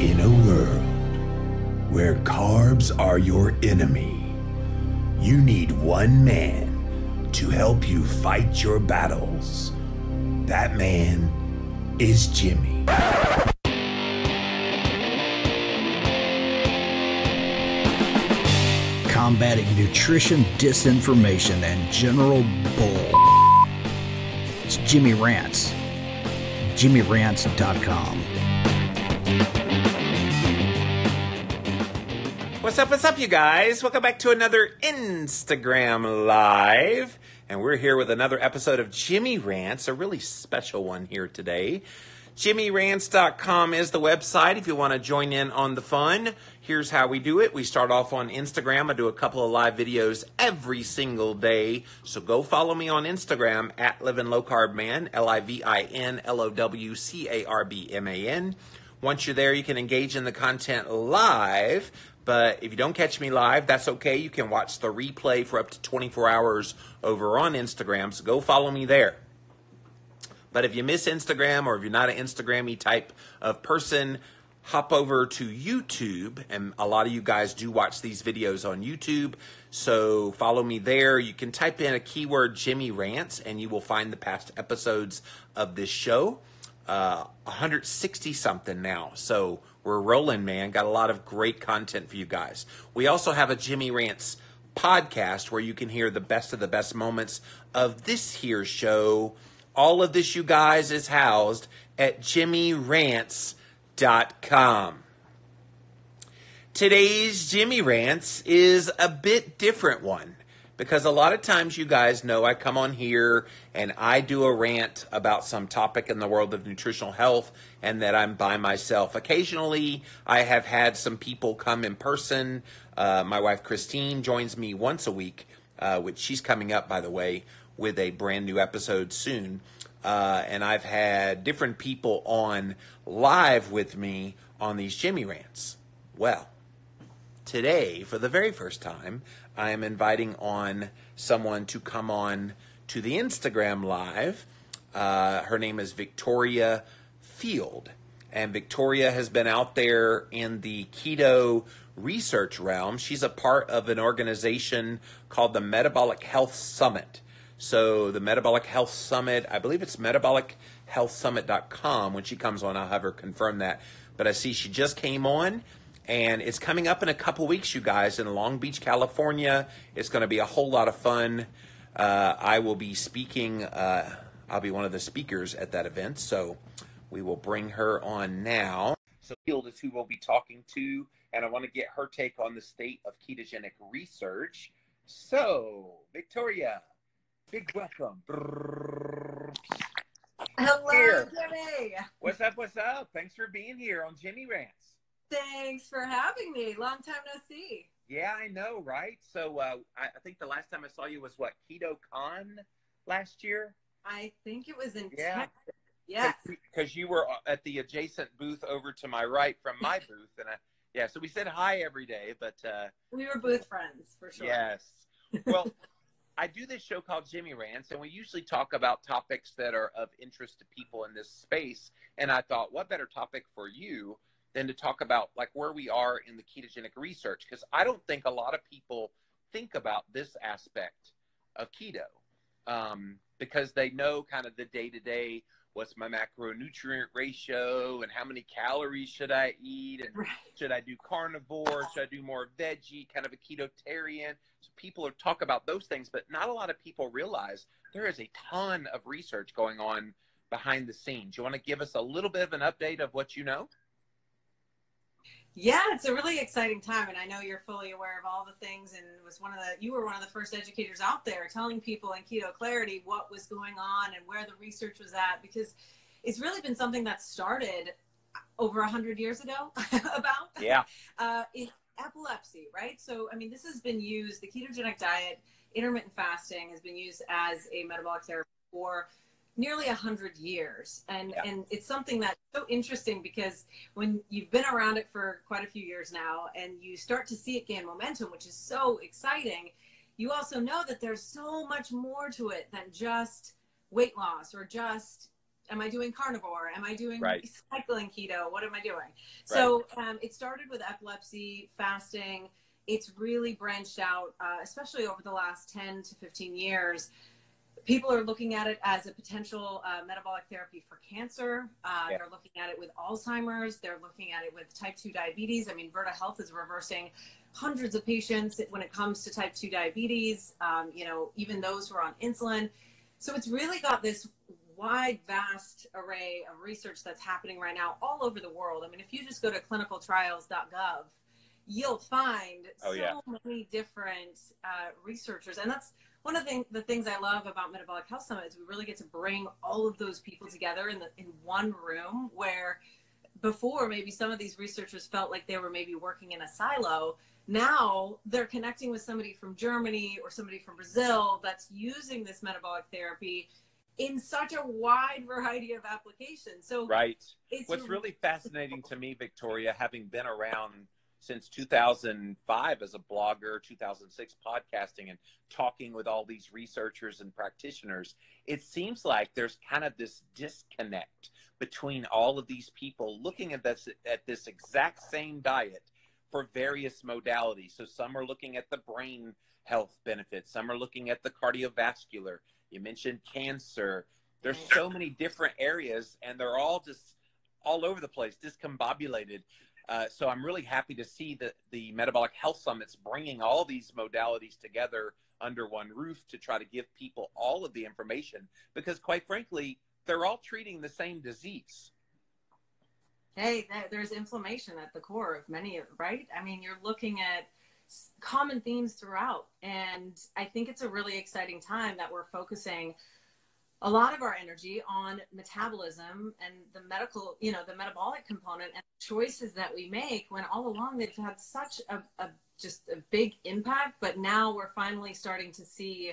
In a world where carbs are your enemy, you need one man to help you fight your battles. That man is Jimmy. Combating nutrition disinformation and general bull. It's Jimmy Rants. JimmyRants.com. What's up, you guys? Welcome back to another Instagram Live. And we're here with another episode of Jimmy Rants, a really special one here today. JimmyRants.com is the website if you want to join in on the fun. Here's how we do it. We start off on Instagram. I do a couple of live videos every single day. So go follow me on Instagram at LivinLowCarbMan, LivinLowCarbman. Once you're there, you can engage in the content live. But if you don't catch me live, that's okay. You can watch the replay for up to 24 hours over on Instagram. So go follow me there. But if you miss Instagram, or if you're not an Instagram-y type of person, hop over to YouTube. And a lot of you guys do watch these videos on YouTube. So follow me there. You can type in a keyword Jimmy Rants, and you will find the past episodes of this show. 160 something now. So we're rolling, man. Got a lot of great content for you guys. We also have a Jimmy Rants podcast where you can hear the best moments of this here show. All of this, you guys, is housed at JimmyRants.com. Today's Jimmy Rants is a bit different one, because a lot of times you guys know I come on here and I do a rant about some topic in the world of nutritional health, and that I'm by myself. Occasionally, I have had some people come in person. My wife, Christine, joins me once a week, which she's coming up, by the way, with a brand new episode soon. And I've had different people on live with me on these Jimmy Rants. Well, today, for the very first time, I am inviting on someone to come on to the Instagram Live. Her name is Victoria Field. And Victoria has been out there in the keto research realm. She's a part of an organization called the Metabolic Health Summit. So the Metabolic Health Summit, I believe it's metabolichealthsummit.com. When she comes on, I'll have her confirm that. But I see she just came on, and it's coming up in a couple weeks, you guys, in Long Beach, California. It's going to be a whole lot of fun. I will be speaking. I'll be one of the speakers at that event. So we will bring her on now. So Field is who we'll be talking to, and I want to get her take on the state of ketogenic research. So, Victoria, big welcome. Hello, Here. Jimmy. What's up? Thanks for being here on Jimmy Rants. Thanks for having me. Long time no see. Yeah, I know, right? So I think the last time I saw you was what, KetoCon last year? I think it was in Yeah. Texas. Yes. Because you were at the adjacent booth over to my right from my booth. And so we said hi every day, but we were booth friends for sure. Yes. Well, I do this show called Jimmy Rants, and we usually talk about topics that are of interest to people in this space. And I thought, what better topic for you than to talk about like where we are in the ketogenic research? Because I don't think a lot of people think about this aspect of keto, because they know kind of the day-to-day, what's my macronutrient ratio and how many calories should I eat, and should I do carnivore, should I do more veggie, kind of a ketotarian. So people talk about those things, but not a lot of people realize there is a ton of research going on behind the scenes. You want to give us a little bit of an update of what you know? Yeah, it's a really exciting time, and I know you're fully aware of all the things, and it was you were one of the first educators out there telling people in Keto Clarity what was going on and where the research was at, because it's really been something that started over 100 years ago about in epilepsy, right? So, I mean, this has been used, the ketogenic diet, intermittent fasting has been used as a metabolic therapy for nearly 100 years. And it's something that's so interesting, because when you've been around it for quite a few years now and you start to see it gain momentum, which is so exciting, you also know that there's so much more to it than just weight loss or just am I doing carnivore? Am I doing Right. cycling keto? What am I doing? Right. So it started with epilepsy, fasting. It's really branched out, especially over the last 10 to 15 years. People are looking at it as a potential metabolic therapy for cancer. Yeah. They're looking at it with Alzheimer's. They're looking at it with type 2 diabetes. I mean, Virta Health is reversing hundreds of patients when it comes to type 2 diabetes, you know, even those who are on insulin. So it's really got this wide, vast array of research that's happening right now all over the world. I mean, if you just go to clinicaltrials.gov, you'll find so many different researchers. And that's one of the things I love about Metabolic Health Summit is we really get to bring all of those people together in one room, where before maybe some of these researchers felt like they were maybe working in a silo. Now they're connecting with somebody from Germany or somebody from Brazil that's using this metabolic therapy in such a wide variety of applications. So What's really fascinating to me, Victoria, having been around since 2005 as a blogger, 2006 podcasting, and talking with all these researchers and practitioners, it seems like there's kind of this disconnect between all of these people looking at this exact same diet for various modalities. So some are looking at the brain health benefits, some are looking at the cardiovascular. You mentioned cancer. There's so many different areas, and they're all just all over the place, discombobulated. So I'm really happy to see that the Metabolic Health Summit's bringing all these modalities together under one roof to try to give people all of the information, because quite frankly, they're all treating the same disease. Hey, there's inflammation at the core of many of, right? I mean, you're looking at common themes throughout. And I think it's a really exciting time that we're focusing a lot of our energy on metabolism and the medical, you know, the metabolic component and choices that we make, when all along they've had such just a big impact. But now we're finally starting to see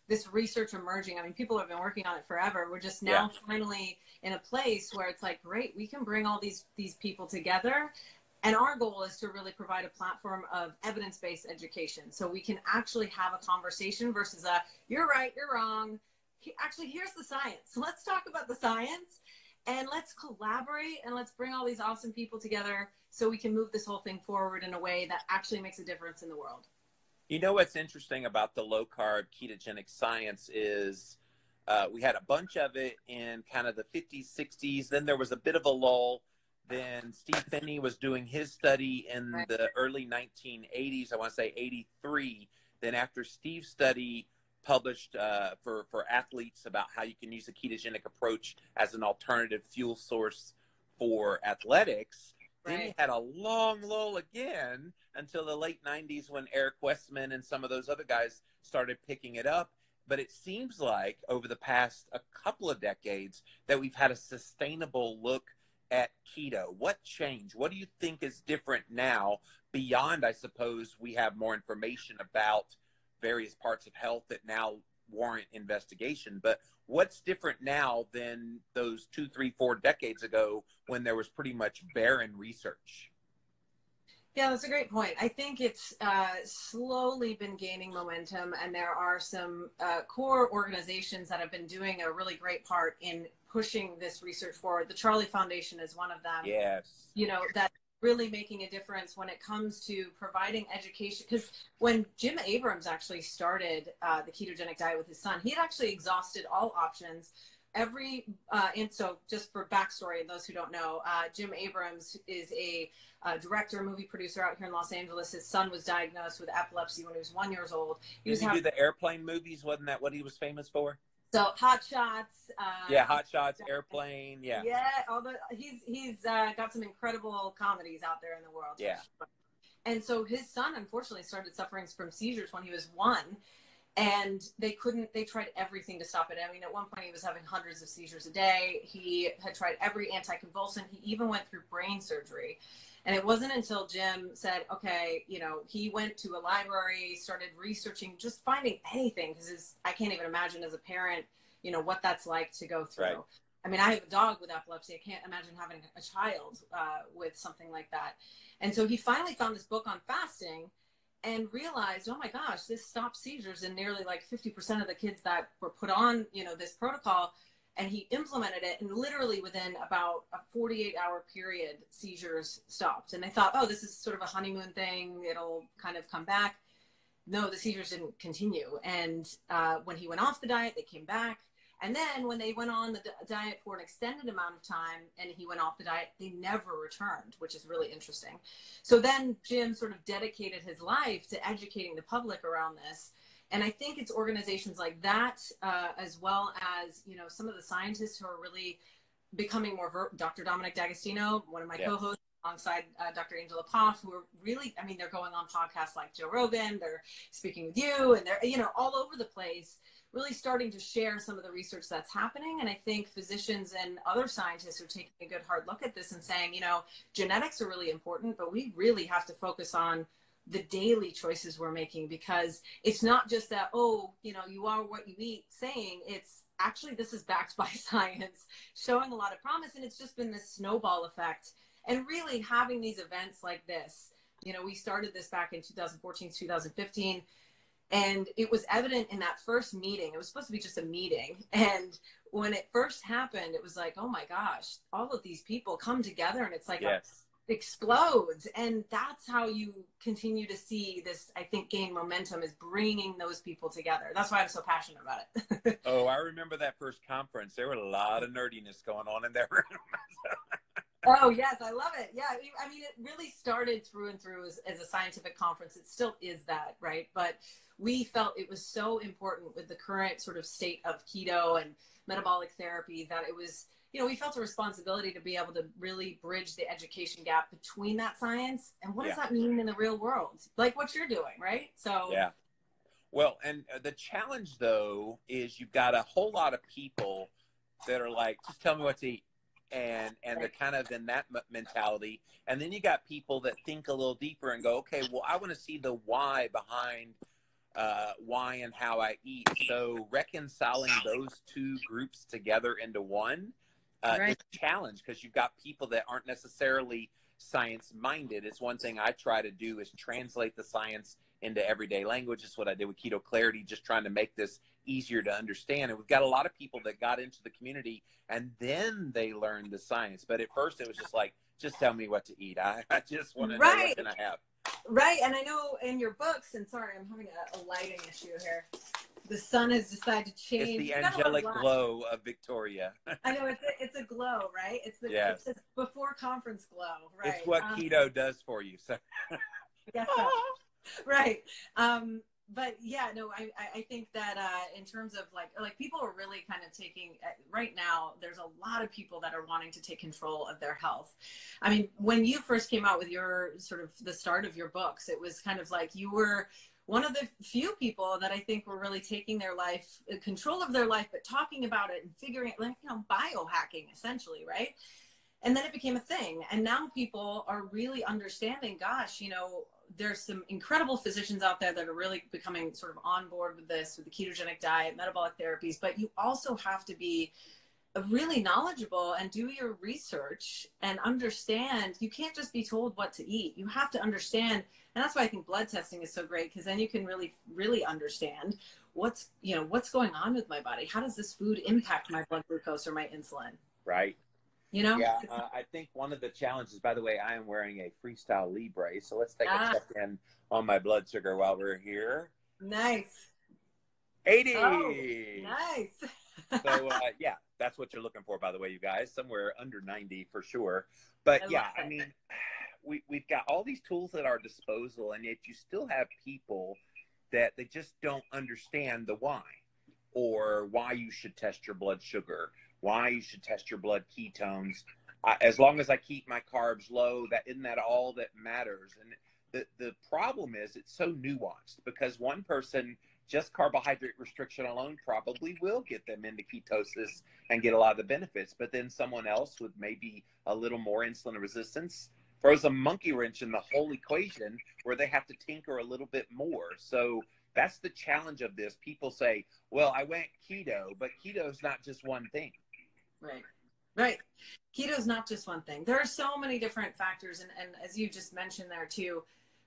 this research emerging. I mean, people have been working on it forever. We're just now finally in a place where it's like, great, we can bring all these people together. And our goal is to really provide a platform of evidence-based education. So we can actually have a conversation versus you're right, you're wrong. Actually, here's the science. Let's talk about the science, and let's collaborate, and let's bring all these awesome people together so we can move this whole thing forward in a way that actually makes a difference in the world. You know what's interesting about the low-carb ketogenic science is we had a bunch of it in kind of the 50s, 60s. Then there was a bit of a lull. Then Steve Finney was doing his study in the early 1980s, I want to say 83. Then after Steve's study published for athletes about how you can use a ketogenic approach as an alternative fuel source for athletics, then you had a long lull again until the late 90s when Eric Westman and some of those other guys started picking it up. But it seems like over the past a couple of decades that we've had a sustainable look at keto. What changed? What do you think is different now beyond, I suppose, we have more information about various parts of health that now warrant investigation? But what's different now than those 2, 3, 4 decades ago when there was pretty much barren research? Yeah, that's a great point. I think it's slowly been gaining momentum, and there are some core organizations that have been doing a really great part in pushing this research forward. The Charlie Foundation is one of them. Yes. You know, that's really making a difference when it comes to providing education. Because when Jim Abrams actually started the ketogenic diet with his son, he had actually exhausted all options. And so just for backstory, and those who don't know, Jim Abrams is a director, movie producer out here in Los Angeles. His son was diagnosed with epilepsy when he was 1 year old. Did he do the airplane movies? Wasn't that what he was famous for? So Hot Shots. Hot Shots, Airplane. Yeah. Yeah, he's got some incredible comedies out there in the world. Yeah. And so his son, unfortunately, started suffering from seizures when he was 1. And they tried everything to stop it. I mean, at one point he was having hundreds of seizures a day. He had tried every anticonvulsant. He even went through brain surgery. And it wasn't until Jim said, okay, you know, he went to a library, started researching, just finding anything, because I can't even imagine as a parent, you know, what that's like to go through. Right. I mean, I have a dog with epilepsy. I can't imagine having a child with something like that. And so he finally found this book on fasting and realized, oh my gosh, this stopped seizures in nearly like 50% of the kids that were put on, you know, this protocol. and he implemented it, and literally within about a 48-hour period, seizures stopped. And they thought, oh, this is sort of a honeymoon thing. It'll kind of come back. No, the seizures didn't continue. And when he went off the diet, they came back. And then when they went on the diet for an extended amount of time and he went off the diet, they never returned, which is really interesting. So then Jim sort of dedicated his life to educating the public around this. And I think it's organizations like that, as well as, you know, some of the scientists who are really becoming more, Dr. Dominic D'Agostino, one of my co-hosts, alongside Dr. Angela Poff, who are really, I mean, they're going on podcasts like Joe Rogan, they're speaking with you, and they're, you know, all over the place, really starting to share some of the research that's happening. And I think physicians and other scientists are taking a good hard look at this and saying, you know, genetics are really important, but we really have to focus on the daily choices we're making, because it's not just that, oh, you know, you are what you eat saying. It's actually, this is backed by science, showing a lot of promise. And it's just been this snowball effect. And really having these events like this, you know, we started this back in 2014, 2015, and it was evident in that first meeting. It was supposed to be just a meeting. And when it first happened, it was like, oh my gosh, all of these people come together, and it's like, explodes. And that's how you continue to see this, I think, gain momentum, is bringing those people together. That's why I'm so passionate about it. Oh, I remember that first conference. There were a lot of nerdiness going on in there. Oh, yes. I love it. Yeah. I mean, it really started through and through as a scientific conference. It still is that, right? But we felt it was so important with the current sort of state of keto and metabolic therapy that it was, you know, we felt a responsibility to be able to really bridge the education gap between that science and what does that mean in the real world? Like what you're doing, right? So, yeah. Well, and the challenge, though, is you've got a whole lot of people that are like, just tell me what to eat. And they're kind of in that mentality. And then you got people that think a little deeper and go, okay, well, I want to see the why behind why and how I eat. So reconciling those two groups together into one is a challenge, because you've got people that aren't necessarily science-minded. It's one thing I try to do is translate the science into everyday language. It's what I did with Keto Clarity, just trying to make this easier to understand. And we've got a lot of people that got into the community and then they learned the science. But at first it was just like, just tell me what to eat. I just want to know what can I have. Right. And I know in your books, and sorry, I'm having a lighting issue here. The sun has decided to change. It's the angelic glow of Victoria. I know it's a glow, right? It's the before conference glow, right? It's what keto does for you. So. Yes, so. Right. But yeah, no, I think that in terms of like people are really kind of taking, right now, there's a lot of people that are wanting to take control of their health. I mean, when you first came out with your sort of the start of your books, it was kind of like you were one of the few people that I think were really taking their life, control of their life, but talking about it and figuring it, like, you know, biohacking essentially, right? And then it became a thing. And now people are really understanding, gosh, you know, there's some incredible physicians out there that are really becoming sort of on board with this, with the ketogenic diet, metabolic therapies, but you also have to be really knowledgeable and do your research and understand. You can't just be told what to eat. You have to understand. And that's why I think blood testing is so great, because then you can really, really understand what's going on with my body. How does this food impact my blood glucose or my insulin? Right. You know? Yeah, I think one of the challenges, by the way, I am wearing a Freestyle Libre, so let's take a check in on my blood sugar while we're here. Nice. 80. Oh, nice. So, yeah, that's what you're looking for, by the way, you guys. Somewhere under 90 for sure. But, I mean, we've got all these tools at our disposal, and yet you still have people that they just don't understand the why, or why you should test your blood sugar, why you should test your blood ketones. As long as I keep my carbs low, isn't that all that matters? And the problem is it's so nuanced, because one person, just carbohydrate restriction alone probably will get them into ketosis and get a lot of the benefits. But then someone else with maybe a little more insulin resistance throws a monkey wrench in the whole equation, where they have to tinker a little bit more. So that's the challenge of this. People say, well, I went keto, but keto is not just one thing. Right. Keto is not just one thing. There are so many different factors. And as you just mentioned there too,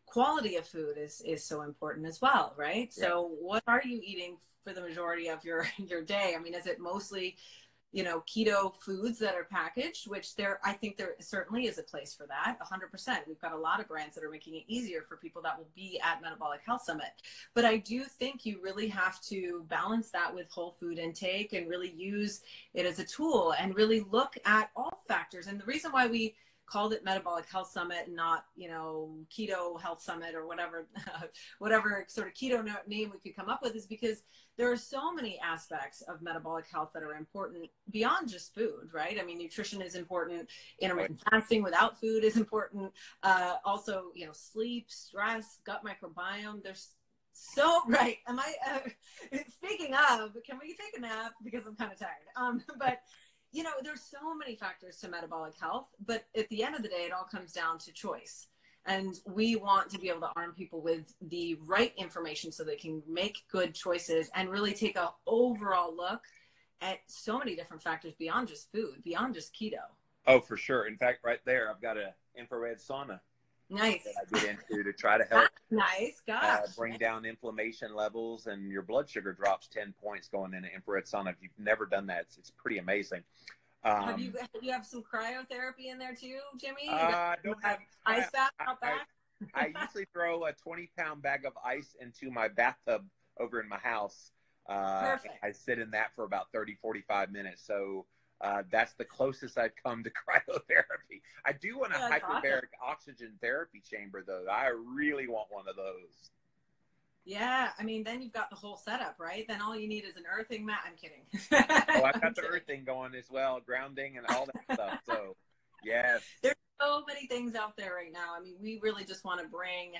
quality of food is so important as well, right? Yeah. So what are you eating for the majority of your day? I mean, is it mostly, keto foods that are packaged, which I think there certainly is a place for that. 100%. We've got a lot of brands that are making it easier for people that will be at Metabolic Health Summit. But I do think you really have to balance that with whole food intake and really use it as a tool and really look at all factors. And the reason why we called it Metabolic Health Summit and not, Keto Health Summit or whatever, whatever sort of keto name we could come up with, is because there are so many aspects of metabolic health that are important beyond just food, right? I mean, nutrition is important. Intermittent fasting without food is important. Also, sleep, stress, gut microbiome. There's so, right. Am I, speaking of, can we take a nap? Because I'm kind of tired. But there's so many factors to metabolic health, but at the end of the day, it all comes down to choice. And we want to be able to arm people with the right information so they can make good choices and really take an overall look at so many different factors beyond just food, beyond just keto. Oh, for sure. In fact, right there, I've got an infrared sauna. Nice. That I get into to try to help nice. Gosh. Bring down inflammation levels, and your blood sugar drops 10 points going in an infrared sauna. If you've never done that, it's pretty amazing. Do you have some cryotherapy in there too, Jimmy? I don't have ice bath out back? I usually throw a 20-pound bag of ice into my bathtub over in my house. Perfect. I sit in that for about 30, 45 minutes. So that's the closest I've come to cryotherapy. I do want a hyperbaric oxygen therapy chamber, though. I really want one of those. Yeah, I mean, then you've got the whole setup, right? Then all you need is an earthing mat. I'm kidding. Oh, I've got the earthing going as well, grounding and all that stuff. So, yes. There's so many things out there right now. I mean, we really just want to bring,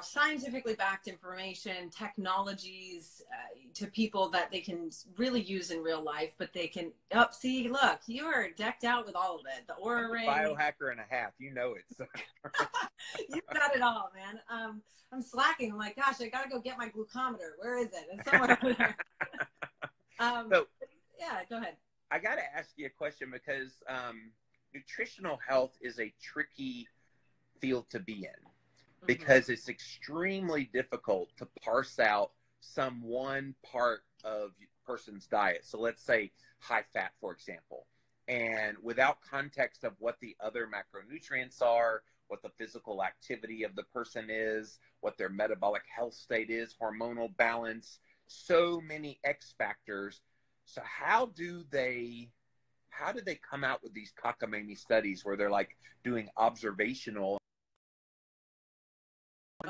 scientifically backed information, technologies to people that they can really use in real life, but they can, see, look, you are decked out with all of it. The Aura Ring. Biohacker and a half, you know it. So. You've got it all, man. I'm slacking. I'm like, gosh, I got to go get my glucometer. Where is it? It's somewhere over there. So, yeah, go ahead. I got to ask you a question because nutritional health is a tricky field to be in. Because it's extremely difficult to parse out some one part of a person's diet. So let's say high fat, for example, and without context of what the other macronutrients are, what the physical activity of the person is, what their metabolic health state is, hormonal balance, so many X factors. So how do they come out with these cockamamie studies where they're like doing observational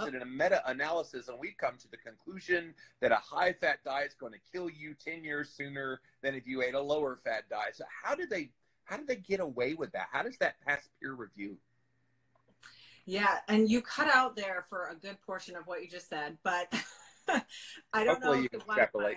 in a meta-analysis, and we've come to the conclusion that a high-fat diet is going to kill you 10 years sooner than if you ate a lower-fat diet. So how do they get away with that? How does that pass peer review? Yeah, and you cut out there for a good portion of what you just said, but I don't know if the Wi-Fi.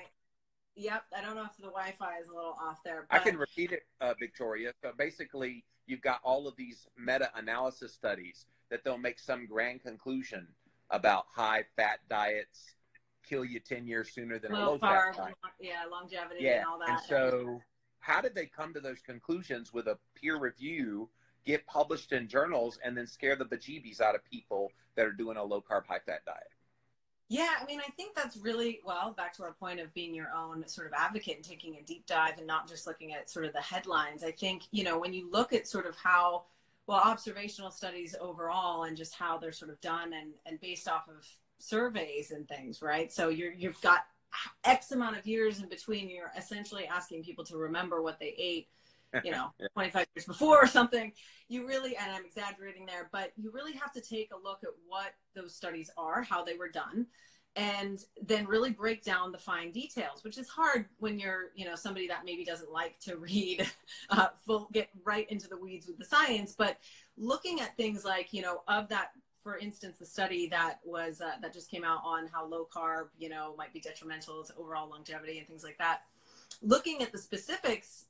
Yep, I don't know if the Wi-Fi is a little off there. But... I can repeat it, Victoria. So basically, you've got all of these meta-analysis studies that they'll make some grand conclusion about high-fat diets kill you 10 years sooner than a low-fat diet. Yeah, longevity and all that. And so how did they come to those conclusions with a peer review, get published in journals, and then scare the bejeebies out of people that are doing a low-carb, high-fat diet? Yeah, I mean, I think that's really, back to our point of being your own sort of advocate and taking a deep dive and not just looking at sort of the headlines. I think, when you look at sort of how, observational studies overall and just how they're sort of done and based off of surveys and things, right? So you've got X amount of years in between. You're essentially asking people to remember what they ate, 25 years before or something. You really, and I'm exaggerating there, but you really have to take a look at what those studies are, how they were done, and then really break down the fine details, which is hard when you're, somebody that maybe doesn't like to read, get right into the weeds with the science. But looking at things like, of that, for instance, the study that was, that just came out on how low carb, might be detrimental to overall longevity and things like that. Looking at the specifics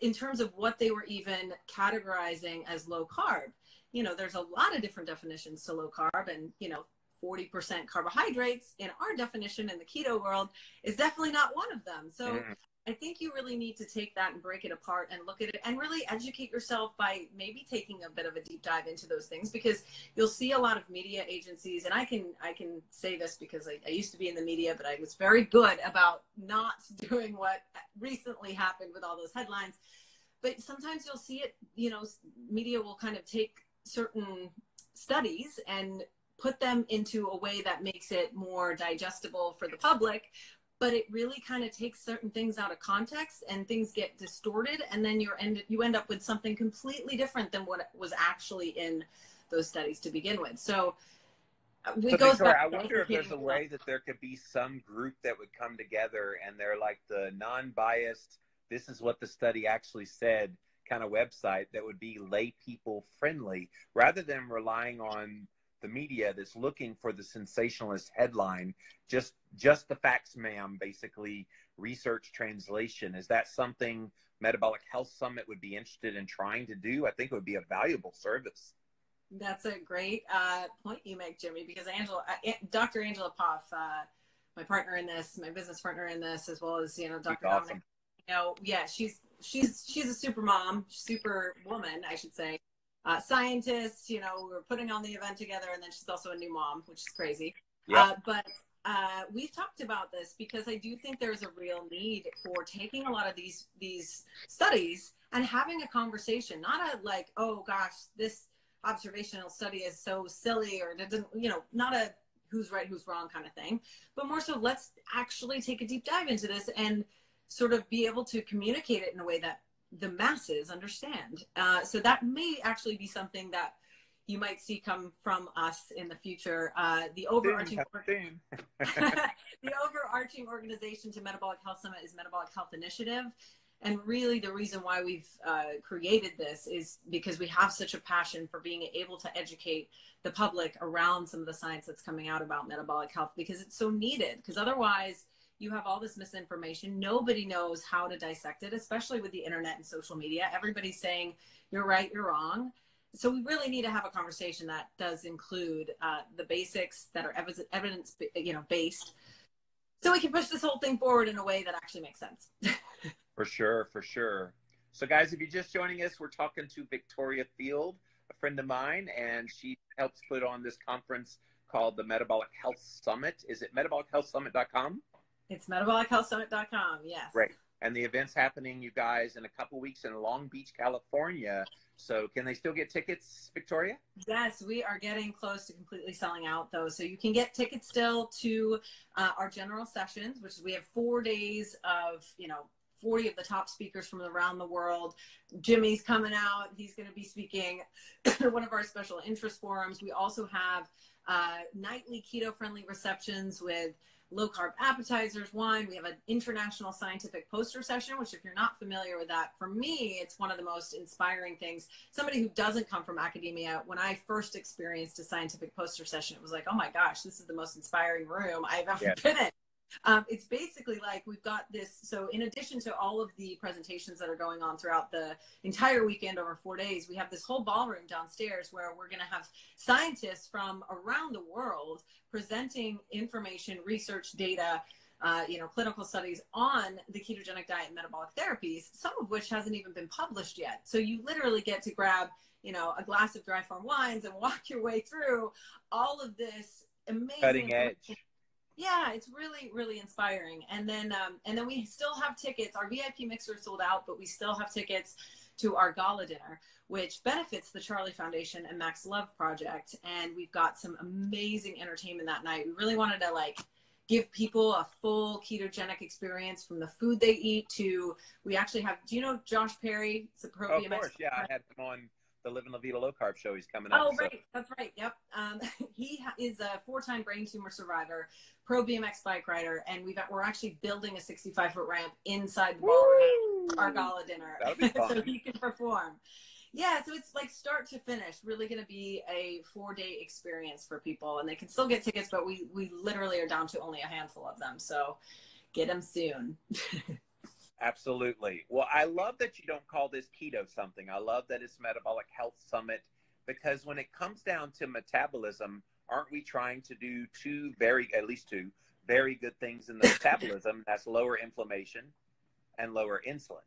in terms of what they were even categorizing as low carb, there's a lot of different definitions to low carb, and, 40% carbohydrates in our definition in the keto world is definitely not one of them. So I think you really need to take that and break it apart and look at it and really educate yourself by maybe taking a bit of a deep dive into those things, because you'll see a lot of media agencies, and I can say this because I used to be in the media, but I was very good about not doing what recently happened with all those headlines. But sometimes you'll see it, you know, media will kind of take certain studies and put them into a way that makes it more digestible for the public, but it really kind of takes certain things out of context and things get distorted, and then you end up with something completely different than what was actually in those studies to begin with. So it goes Victoria, back I to wonder if there's a educating way that there could be some group that would come together and they're like the non-biased, this is what the study actually said kind of website that would be lay people friendly, rather than relying on the media that's looking for the sensationalist headline, just the facts, ma'am, basically research translation. Is that something Metabolic Health Summit would be interested in trying to do? I think it would be a valuable service. That's a great point you make, Jimmy, because Dr. Angela Poff, my partner in this, my business partner in this, as well as, you know, Dr. Awesome. Dominic, you know, yeah, she's a super mom, super woman, I should say, scientist, you know, we were putting on the event together, and then she's also a new mom, which is crazy. Yep. But we've talked about this because I do think there's a real need for taking a lot of these studies and having a conversation, not a like, oh gosh, this observational study is so silly, or doesn't, you know, not a who's right, who's wrong kind of thing, but more so let's actually take a deep dive into this and sort of be able to communicate it in a way that the masses understand. So that may actually be something that you might see come from us in the future. The overarching the overarching organization to Metabolic Health Summit is Metabolic Health Initiative. And really the reason why we've created this is because we have such a passion for being able to educate the public around some of the science that's coming out about metabolic health, because it's so needed. Because otherwise you have all this misinformation. Nobody knows how to dissect it, especially with the internet and social media. Everybody's saying, you're right, you're wrong. So we really need to have a conversation that does include the basics that are evidence, you know, based, so we can push this whole thing forward in a way that actually makes sense. For sure, for sure. So guys, if you're just joining us, we're talking to Victoria Field, a friend of mine, and she helps put on this conference called the Metabolic Health Summit. Is it metabolichealthsummit.com? It's metabolichealthsummit.com, yes. Right. And the event's happening, you guys, in a couple weeks in Long Beach, California. So can they still get tickets, Victoria? Yes, we are getting close to completely selling out, though. So you can get tickets still to our general sessions, which is we have 4 days of, you know, 40 of the top speakers from around the world. Jimmy's coming out. He's going to be speaking at one of our special interest forums. We also have nightly keto-friendly receptions with low-carb appetizers, wine. We have an international scientific poster session, which if you're not familiar with that, for me, it's one of the most inspiring things. Somebody who doesn't come from academia, when I first experienced a scientific poster session, it was like, oh my gosh, this is the most inspiring room I've ever been in. It's basically like we've got this. So in addition to all of the presentations that are going on throughout the entire weekend over 4 days, we have this whole ballroom downstairs where we're going to have scientists from around the world presenting information, research, data, you know, clinical studies on the ketogenic diet and metabolic therapies, some of which hasn't even been published yet. So you literally get to grab, you know, a glass of dry farm wines and walk your way through all of this amazing Cutting edge. Yeah, it's really, really inspiring. And then we still have tickets. Our VIP mixer is sold out, but we still have tickets to our gala dinner, which benefits the Charlie Foundation and Max Love Project. And we've got some amazing entertainment that night. We really wanted to like give people a full ketogenic experience from the food they eat to, we actually have, do you know Josh Perry? It's a pro BMX. Of course, yeah. I had him on the Living La Vida Low Carb show. He's coming up. Oh, right. So. That's right. Yep. He is a 4-time brain tumor survivor, pro BMX bike rider, and we're actually building a 65-foot ramp inside the ballroom for our gala dinner. That'll be fun. So he can perform. Yeah, so it's like start to finish, really going to be a 4-day experience for people, and they can still get tickets, but we literally are down to only a handful of them. So get them soon. Absolutely. Well, I love that you don't call this keto something. I love that it's Metabolic Health Summit, because when it comes down to metabolism, aren't we trying to do at least two very good things in the metabolism? That's lower inflammation and lower insulin.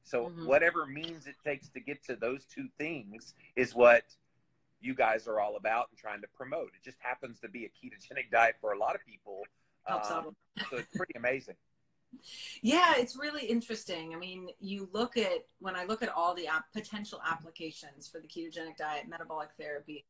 So Mm-hmm. whatever means it takes to get to those two things is what you guys are all about and trying to promote. It just happens to be a ketogenic diet for a lot of people. Helps out. So it's pretty amazing. Yeah, it's really interesting. I mean, when I look at all the potential applications for the ketogenic diet, metabolic therapy,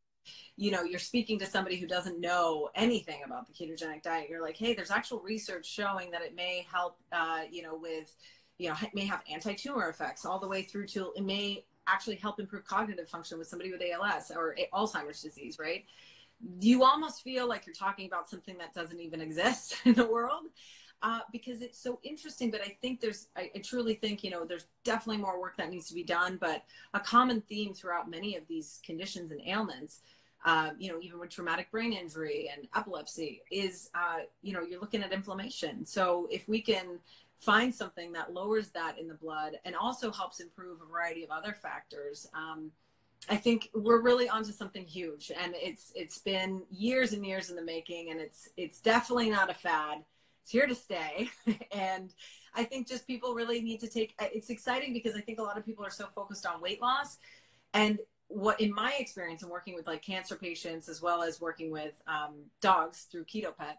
you're speaking to somebody who doesn't know anything about the ketogenic diet. You're like, hey, there's actual research showing that it may help, it may have anti-tumor effects all the way through to, it may actually help improve cognitive function with somebody with ALS or Alzheimer's disease, right? You almost feel like you're talking about something that doesn't even exist in the world. Because it's so interesting, but I think I truly think, there's definitely more work that needs to be done, but a common theme throughout many of these conditions and ailments, even with traumatic brain injury and epilepsy is, you're looking at inflammation. So if we can find something that lowers that in the blood and also helps improve a variety of other factors, I think we're really onto something huge, and it's been years and years in the making, and it's definitely not a fad. It's here to stay. And I think just people really need to it's exciting because I think a lot of people are so focused on weight loss. And what, in my experience in working with like cancer patients, as well as working with dogs through Keto Pet,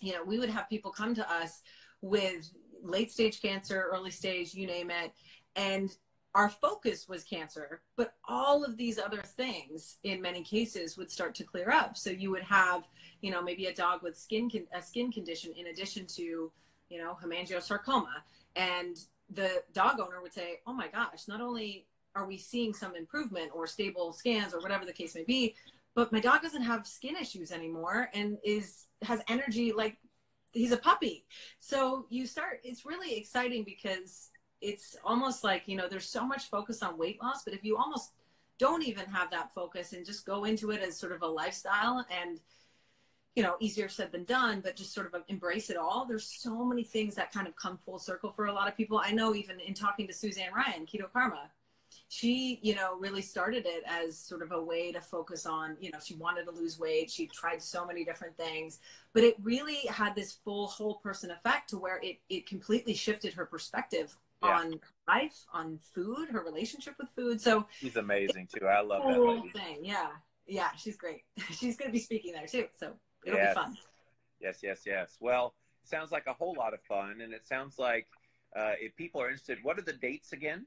we would have people come to us with late stage cancer, early stage, you name it. And our focus was cancer, but all of these other things in many cases would start to clear up. So you would have, maybe a dog with a skin condition in addition to, hemangiosarcoma. And the dog owner would say, oh my gosh, not only are we seeing some improvement or stable scans or whatever the case may be, but my dog doesn't have skin issues anymore and has energy like he's a puppy. So it's really exciting because it's almost like, there's so much focus on weight loss, but if you almost don't even have that focus and just go into it as sort of a lifestyle and, easier said than done, but just sort of embrace it all. There's so many things that kind of come full circle for a lot of people. I know even in talking to Suzanne Ryan, Keto Karma, she, really started it as sort of a way to focus on, she wanted to lose weight. She tried so many different things, but it really had this full whole person effect to where it completely shifted her perspective on life, on food, her relationship with food. So she's amazing too. I love that lady. Thing. Yeah, she's great. She's going to be speaking there too, so it'll be fun. Yes. Well, it sounds like a whole lot of fun, and it sounds like if people are interested, what are the dates again?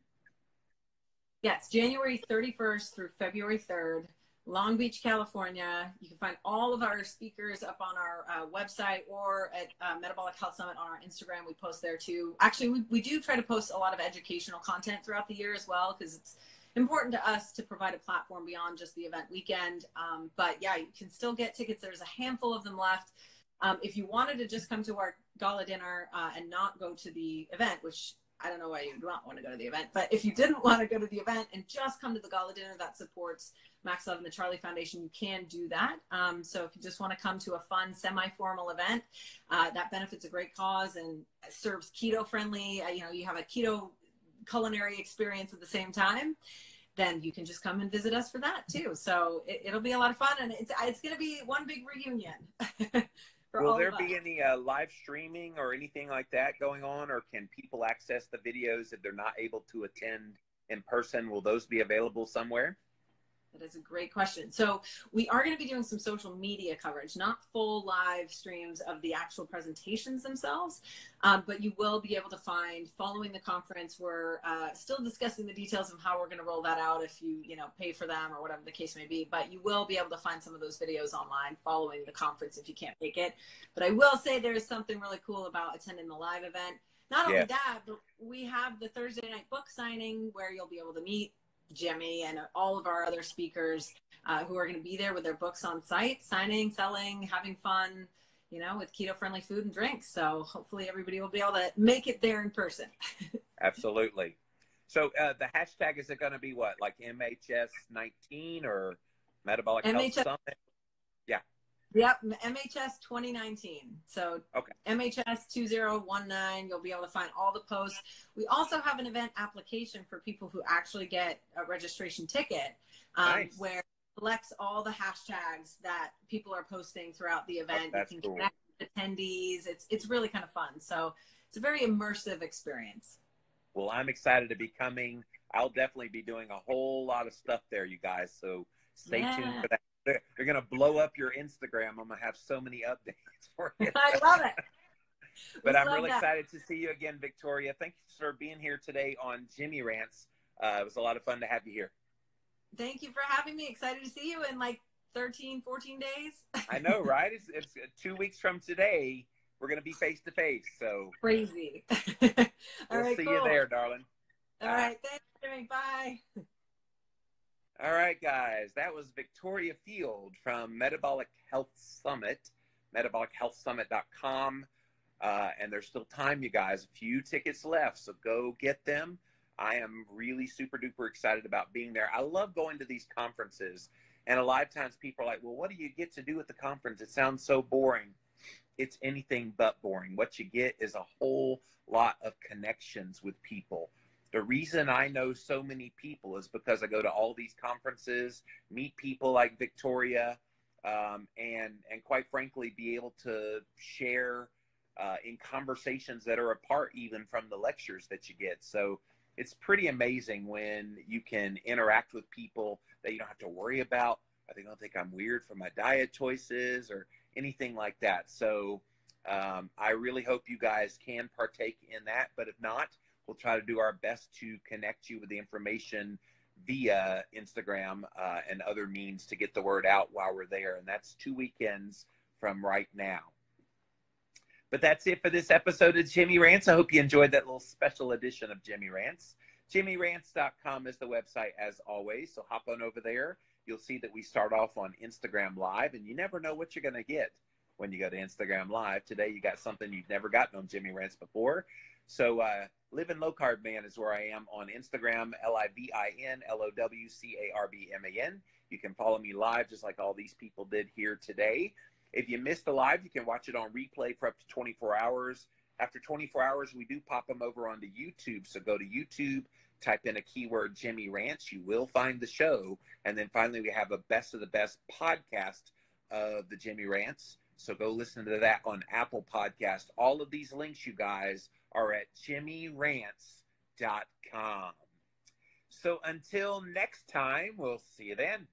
Yes, January 31st through February 3rd, Long Beach, California. You can find all of our speakers up on our website or at Metabolic Health Summit on our Instagram. We post there too. Actually, we do try to post a lot of educational content throughout the year as well, because it's important to us to provide a platform beyond just the event weekend. But yeah, you can still get tickets. There's a handful of them left. If you wanted to just come to our gala dinner and not go to the event, which I don't know why you'd not want to go to the event, but if you didn't want to go to the event and just come to the gala dinner that supports Max Love and the Charlie Foundation, you can do that. So if you just want to come to a fun, semi-formal event that benefits a great cause and serves keto-friendly, you have a keto culinary experience at the same time, then you can just come and visit us for that too. So it'll be a lot of fun, and it's going to be one big reunion. Will there be any live streaming or anything like that going on, or can people access the videos if they're not able to attend in person? Will those be available somewhere? That is a great question. So we are going to be doing some social media coverage, not full live streams of the actual presentations themselves, but you will be able to find, following the conference, we're still discussing the details of how we're going to roll that out if you pay for them or whatever the case may be, but you will be able to find some of those videos online following the conference if you can't make it. But I will say there is something really cool about attending the live event. Not only that, but we have the Thursday night book signing where you'll be able to meet Jimmy and all of our other speakers who are going to be there with their books on site, signing, selling, having fun, with keto-friendly food and drinks. So hopefully everybody will be able to make it there in person. Absolutely. So the hashtag, is it going to be what, like MHS19 or Metabolic Health Summit? Yeah. Yep, MHS 2019. So MHS 2019, you'll be able to find all the posts. We also have an event application for people who actually get a registration ticket where it collects all the hashtags that people are posting throughout the event. You can connect with attendees. It's really kind of fun. So it's a very immersive experience. Well, I'm excited to be coming. I'll definitely be doing a whole lot of stuff there, you guys. So stay tuned for that. They're going to blow up your Instagram. I'm going to have so many updates for you. I love it. But I'm really excited to see you again, Victoria. Thank you for being here today on Jimmy Rants. It was a lot of fun to have you here. Thank you for having me. Excited to see you in like 13, 14 days. I know, right? It's 2 weeks from today. We're going to be face to face. So crazy. We'll see you there, darling. All right. Thanks, Jimmy. Bye. All right, guys. That was Victoria Field from Metabolic Health Summit, metabolichealthsummit.com. And there's still time, you guys. A few tickets left, so go get them. I am really super duper excited about being there. I love going to these conferences. And a lot of times people are like, well, what do you get to do at the conference? It sounds so boring. It's anything but boring. What you get is a whole lot of connections with people. The reason I know so many people is because I go to all these conferences, meet people like Victoria, and quite frankly, be able to share in conversations that are apart even from the lectures that you get. So it's pretty amazing when you can interact with people that you don't have to worry about. Are they going to think I'm weird for my diet choices or anything like that? So I really hope you guys can partake in that. But if not, we'll try to do our best to connect you with the information via Instagram and other means to get the word out while we're there. And that's 2 weekends from right now. But that's it for this episode of Jimmy Rants. I hope you enjoyed that little special edition of Jimmy Rants. JimmyRants.com is the website as always. So hop on over there. You'll see that we start off on Instagram Live, and you never know what you're going to get when you go to Instagram Live. Today, you got something you've never gotten on Jimmy Rants before. So Living Low Carb Man is where I am on Instagram, LIVINLOWCARBMAN. You can follow me live just like all these people did here today. If you missed the live, you can watch it on replay for up to 24 hours. After 24 hours, we do pop them over onto YouTube. So go to YouTube, type in a keyword Jimmy Rants. You will find the show. And then finally, we have a best of the best podcast of the Jimmy Rants. So go listen to that on Apple Podcast. All of these links, you guys, are at jimmyrants.com. So until next time, we'll see you then.